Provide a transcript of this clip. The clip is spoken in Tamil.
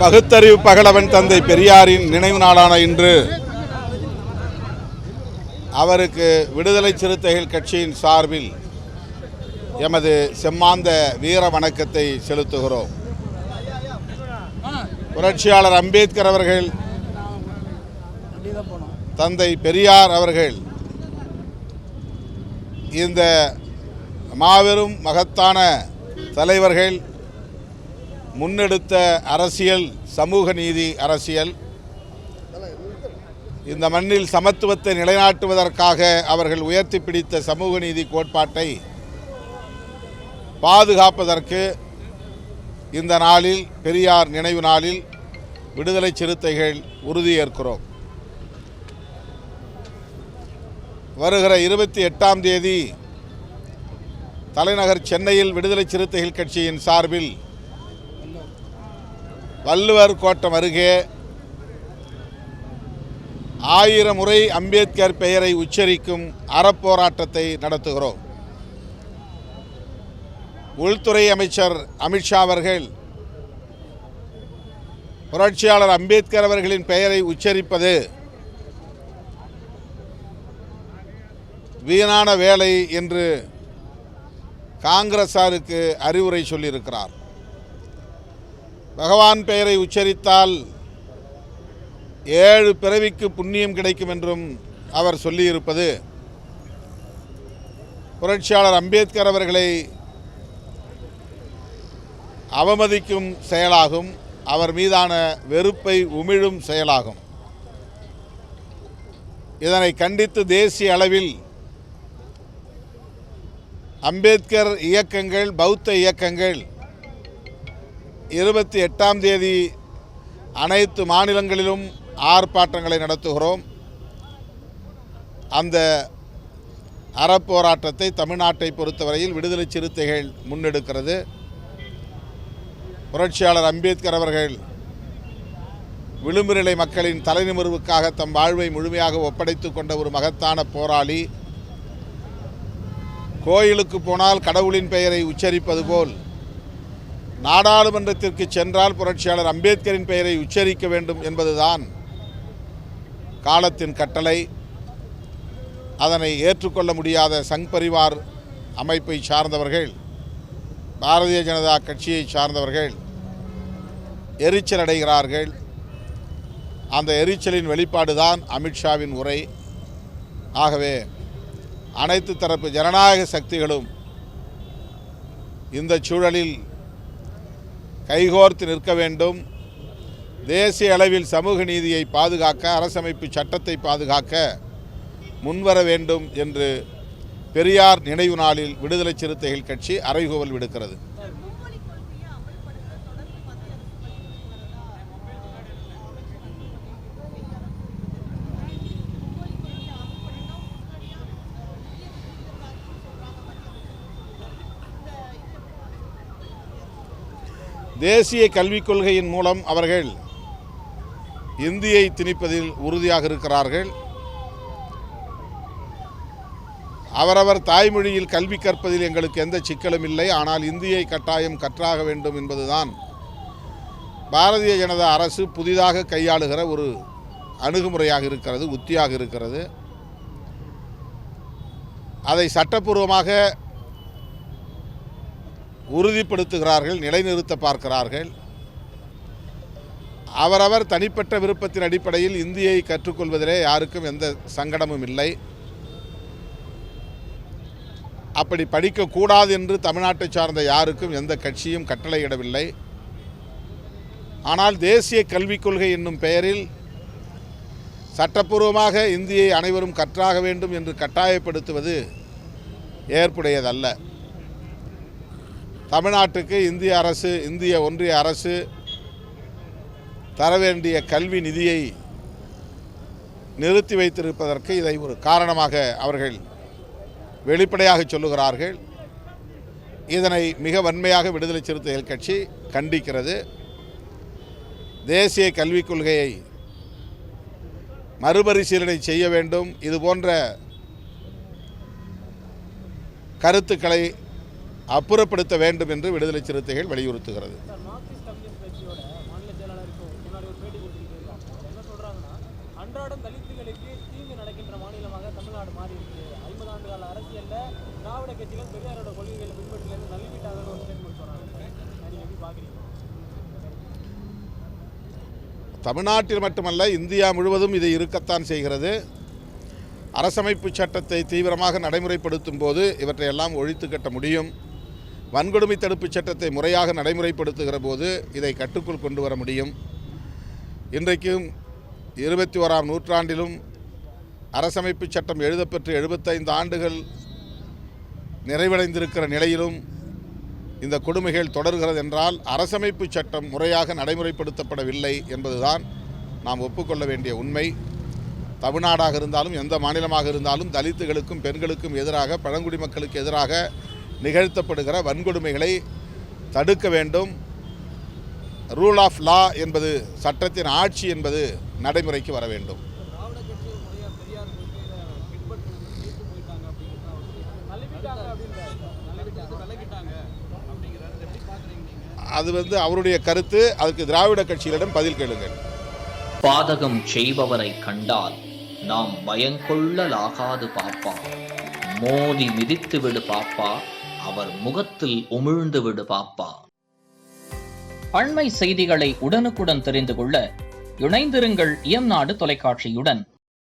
பகுத்தறிவு பகலவன் தந்தை பெரியாரின் நினைவு நாளான இன்று அவருக்கு விடுதலை சிறுத்தைகள் கட்சியின் சார்பில் எமது செம்மாந்த வீர வணக்கத்தை செலுத்துகிறோம். புரட்சியாளர் அம்பேத்கர் அவர்கள், தந்தை பெரியார் அவர்கள் இந்த மாபெரும் மகத்தான தலைவர்கள் முன்னெடுத்த அரசியல் சமூக நீதி அரசியல், இந்த மண்ணில் சமத்துவத்தை நிலைநாட்டுவதற்காக அவர்கள் உயர்த்தி பிடித்த சமூக நீதி கோட்பாட்டை பாதுகாப்பதற்கு இந்த நாளில், பெரியார் நினைவு நாளில் விடுதலை சிறுத்தைகள் உறுதியேற்கிறோம். வருகிற 28ஆம் தேதி தலைநகர் சென்னையில் விடுதலை சிறுத்தைகள் கட்சியின் சார்பில் வள்ளுவர் கோட்டம் அருகே 1000 முறை அம்பேத்கர் பெயரை உச்சரிக்கும் அறப்போராட்டத்தை நடத்துகிறோம். உள்துறை அமைச்சர் அமித்ஷா அவர்கள் புரட்சியாளர் அம்பேத்கர் அவர்களின் பெயரை உச்சரிப்பது வீணான வேலை என்று காங்கிரசாருக்கு அறிவுரை சொல்லியிருக்கிறார். பகவான் பெயரை உச்சரித்தால் 7 பிறவிக்கு புண்ணியம் கிடைக்கும் என்றும் அவர் சொல்லியிருப்பது புரட்சியாளர் அம்பேத்கர் அவர்களை அவமதிக்கும் செயலாகும், அவர் மீதான வெறுப்பை உமிழும் செயலாகும். இதனை கண்டித்து தேசிய அளவில் அம்பேத்கர் இயக்கங்கள், பௌத்த இயக்கங்கள் 28ஆம் தேதி அனைத்து மாநிலங்களிலும் ஆர்ப்பாட்டங்களை நடத்துகிறோம். அந்த அறப்போராட்டத்தை தமிழ்நாட்டை பொறுத்தவரையில் விடுதலை சிறுத்தைகள் முன்னெடுக்கிறது. புரட்சியாளர் அம்பேத்கர் அவர்கள் விளிம்புநிலை மக்களின் தலைநிமிர்வுக்காக தம் வாழ்வை முழுமையாக ஒப்படைத்து கொண்ட ஒரு மகத்தான போராளி. கோயிலுக்கு போனால் கடவுளின் பெயரை உச்சரிப்பது போல் நாடாளுமன்றத்திற்கு சென்றால் புரட்சியாளர் அம்பேத்கரின் பெயரை உச்சரிக்க வேண்டும் என்பதுதான் காலத்தின் கட்டளை. அதனை ஏற்றுக்கொள்ள முடியாத சங் பரிவார் அமைப்பை சார்ந்தவர்கள், பாரதிய ஜனதா கட்சியை சார்ந்தவர்கள் எரிச்சல் அடைகிறார்கள். அந்த எரிச்சலின் வெளிப்பாடுதான் அமித்ஷாவின் உரை. ஆகவே அனைத்து தரப்பு ஜனநாயக சக்திகளும் இந்த சூழலில் கைகோர்த்து நிற்க வேண்டும். தேசிய அளவில் சமூக நீதியை பாதுகாக்க, அரசமைப்பு சட்டத்தை பாதுகாக்க முன்வர வேண்டும் என்று பெரியார் நினைவு நாளில் விடுதலை சிறுத்தைகள் கட்சி அறைகூவல் விடுக்கிறது. தேசிய கல்விக் கொள்கையின் மூலம் அவர்கள் இந்தியை திணிப்பதில் உறுதியாக இருக்கிறார்கள். அவரவர் தாய்மொழியில் கல்வி கற்பதில் எங்களுக்கு எந்த சிக்கலும் இல்லை, ஆனால் இந்தியை கட்டாயம் கற்றாக வேண்டும் என்பதுதான் பாரதிய ஜனதா அரசு புதிதாக கையாளுகிற ஒரு அணுகுமுறையாக இருக்கிறது, உத்தியாக இருக்கிறது. அதை சட்டப்பூர்வமாக உறுதிப்படுத்துகிறார்கள், நிலைநிறுத்த பார்க்கிறார்கள். அவரவர் தனிப்பட்ட விருப்பத்தின் அடிப்படையில் இந்தியை கற்றுக்கொள்வதிலே யாருக்கும் எந்த சங்கடமும் இல்லை. அப்படி படிக்கக்கூடாது என்று தமிழ்நாட்டை சார்ந்த யாருக்கும் எந்த கட்சியும் கட்டளையிடவில்லை. ஆனால் தேசிய கல்விக் கொள்கை என்னும் பெயரில் சட்டப்பூர்வமாக இந்தியை அனைவரும் கற்றாக வேண்டும் என்று கட்டாயப்படுத்துவது ஏற்புடையதல்ல. தமிழ்நாட்டுக்கு இந்திய அரசு, இந்திய ஒன்றிய அரசு தர வேண்டிய கல்வி நிதியை நிறுத்தி வைத்திருப்பதற்கு இதை ஒரு காரணமாக அவர்கள் வெளிப்படையாக சொல்லுகிறார்கள். இதனை மிக வன்மையாக விடுதலை சிறுத்தைகள் கட்சி கண்டிக்கிறது. தேசிய கல்விக் கொள்கையை மறுபரிசீலனை செய்ய வேண்டும். இதுபோன்ற கருத்துக்களை அப்புறப்படுத்த வேண்டும் என்று விடுதலை சிறுத்தைகள் வலியுறுத்துகிறது. அன்றாடம் தலித்துகளுக்கு தீங்கு நடக்கின்ற மாநிலமாக தமிழ்நாடு மாறி இருக்கு. 50 ஆண்டு கால அரசியல்ல திராவிட கட்சியிலும் பெரியாரோட கொள்கைகளை பின்பற்றிலிருந்து தள்ளிவிட்டாங்கன்னு ஒரு ஸ்டேட்மெண்ட் சொன்னாங்க. நீங்க எப்படி பாக்குறீங்க? தமிழ்நாட்டில் மட்டுமல்ல, இந்தியா முழுவதும் இது இருக்கத்தான் செய்கிறது. அரசமைப்பு சட்டத்தை தீவிரமாக நடைமுறைப்படுத்தும் போது இவற்றையெல்லாம் ஒழித்து கட்ட முடியும். வன்கொடுமை தடுப்புச் சட்டத்தை முறையாக நடைமுறைப்படுத்துகிற போது இதை கட்டுக்குள் கொண்டு வர முடியும். இன்றைக்கும் 21ஆம் நூற்றாண்டிலும் அரசமைப்பு சட்டம் எழுதப்பெற்று 75 ஆண்டுகள் நிறைவடைந்திருக்கிற நிலையிலும் இந்த கொடுமைகள் தொடர்கிறது என்றால் அரசமைப்பு சட்டம் முறையாக நடைமுறைப்படுத்தப்படவில்லை என்பதுதான் நாம் ஒப்புக்கொள்ள வேண்டிய உண்மை. தமிழ்நாடாக இருந்தாலும் எந்த மாநிலமாக இருந்தாலும் தலித்துகளுக்கும் பெண்களுக்கும் எதிராக, பழங்குடி மக்களுக்கு எதிராக நிகழ்த்தப்படுகிற வன்கொடுமைகளை தடுக்க வேண்டும். ரூல் ஆஃப் லா என்பது, சட்டத்தின் ஆட்சி என்பது நடைமுறைக்கு வர வேண்டும். அது அவருடைய கருத்து. அதுக்கு திராவிட கட்சிகளிடம் பதில் கேளுங்கள். பாதகம் செய்பவரை கண்டால் நாம் பயங்கொள்ளலாகாது பாப்பா, மோதி மிதித்து விடு பாப்பா, அவர் முகத்தில் உமிழ்ந்து விடு பாப்பா. அண்மை செய்திகளை உடனுக்குடன் தெரிந்து கொள்ள இணைந்திருங்கள் இயம்நாடு தொலைக்காட்சியுடன்.